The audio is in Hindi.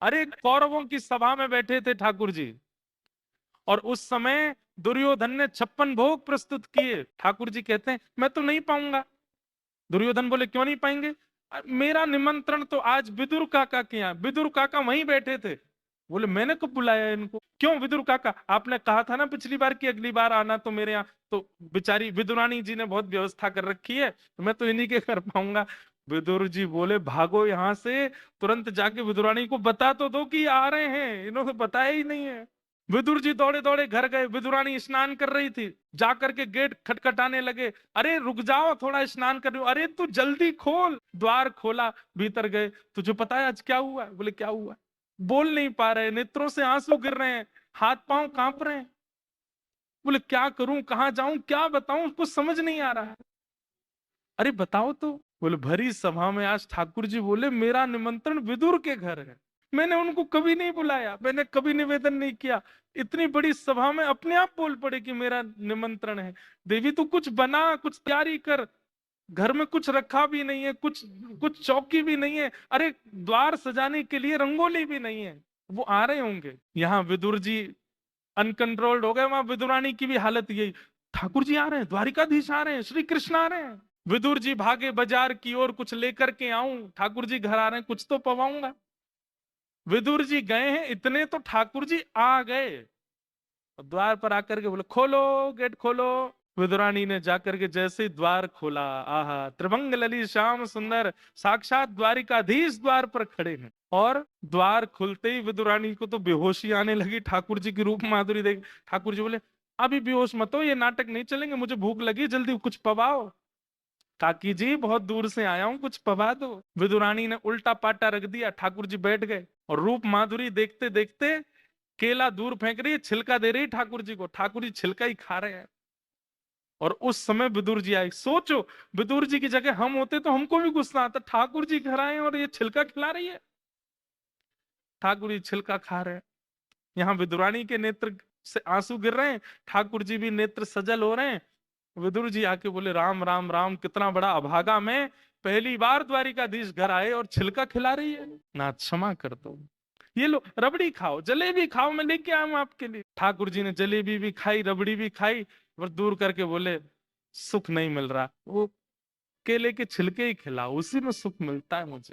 अरे कौरवों की सभा में बैठे थे ठाकुर जी, और उस समय दुर्योधन ने 56 भोग प्रस्तुत किए। ठाकुर जी कहते हैं मैं तो नहीं पाऊंगा। दुर्योधन बोले क्यों नहीं पाएंगे? मेरा निमंत्रण तो आज विदुर काका के यहाँ, विदुर काका वहीं बैठे थे। बोले मैंने कब बुलाया इनको? क्यों विदुर काका, आपने कहा था ना पिछली बार कि अगली बार आना तो मेरे यहाँ। तो बेचारी विदुरानी जी ने बहुत व्यवस्था कर रखी है, तो मैं तो इन्हीं के कर पाऊंगा। विदुर जी बोले भागो यहां से, तुरंत जाके विदुरानी को बता तो दो कि आ रहे हैं, इन्होंने बताया ही नहीं है। विदुर जी दौड़े दौड़े घर गए, विदुरानी स्नान कर रही थी, जाकर के गेट खटखटाने लगे। अरे रुक जाओ थोड़ा स्नान कर रही हूं। अरे तू जल्दी खोल। द्वार खोला, भीतर गए। तुझे पता है आज क्या हुआ? बोले क्या हुआ? बोल नहीं पा रहे, नेत्रों से आंसू गिर रहे हैं, हाथ पांव कांप रहे हैं। बोले क्या करूं, कहां जाऊं, क्या बताऊं, कुछ समझ नहीं आ रहा है। अरे बताओ तो। बोले भरी सभा में आज ठाकुर जी बोले मेरा निमंत्रण विदुर के घर है, मैंने उनको कभी नहीं बुलाया, मैंने कभी निवेदन नहीं किया। इतनी बड़ी सभा में अपने आप बोल पड़े कि मेरा निमंत्रण है। देवी तू कुछ बना, कुछ तैयारी कर। घर में कुछ रखा भी नहीं है, कुछ कुछ चौकी भी नहीं है, अरे द्वार सजाने के लिए रंगोली भी नहीं है। वो आ रहे होंगे। यहाँ विदुर जी अनकंट्रोल्ड हो गए, वहां विदुरानी की भी हालत यही। ठाकुर जी आ रहे हैं, द्वारिकाधीश आ रहे हैं, श्री कृष्ण आ रहे हैं। विदुर जी भागे बाजार की ओर, कुछ लेकर के आऊं, ठाकुर जी घर आ रहे हैं, कुछ तो पवाऊंगा। विदुर जी गए हैं इतने तो ठाकुर जी आ गए। द्वार पर आकर के बोले खोलो, गेट खोलो। विदुरानी ने जाकर के जैसे ही द्वार खोला, आहा त्रिभंग ललित श्याम सुंदर, साक्षात द्वारिकाधीश द्वार पर खड़े हैं। और द्वार खुलते ही विदुरानी को तो बेहोशी आने लगी ठाकुर जी की रूप माधुरी देख। ठाकुर जी बोले अभी बेहोश मत हो, ये नाटक नहीं चलेंगे, मुझे भूख लगी, जल्दी कुछ पवाओ। काकी जी बहुत दूर से आया हूं, कुछ पवा दो। विदुरानी ने उल्टा पाटा रख दिया, ठाकुर जी बैठ गए। और रूप माधुरी देखते देखते केला दूर फेंक रही है, छिलका दे रही ठाकुर जी को, ठाकुर जी छिलका ही खा रहे हैं। और उस समय विदुर जी आए। सोचो विदुर जी की जगह हम होते तो हमको भी गुस्सा आता, ठाकुर जी घर आए और ये छिलका खिला रही है। ठाकुर जी छिलका खा रहे हैं। यहाँ विदुरानी के नेत्र से आंसू गिर रहे हैं, ठाकुर जी भी नेत्र सजल हो रहे हैं। विदुर जी आके बोले राम राम राम, कितना बड़ा अभागा मैं, पहली बार द्वारिकाधीश घर आए और छिलका खिला रही है। ना क्षमा कर दो, ये लो रबड़ी खाओ, जलेबी खाओ, मैं लेके आया हूं आपके लिए। ठाकुर जी ने जलेबी भी खाई, रबड़ी भी खाई, और दूर करके बोले सुख नहीं मिल रहा, वो केले के छिलके ही खिलाओ, उसी में सुख मिलता है मुझे।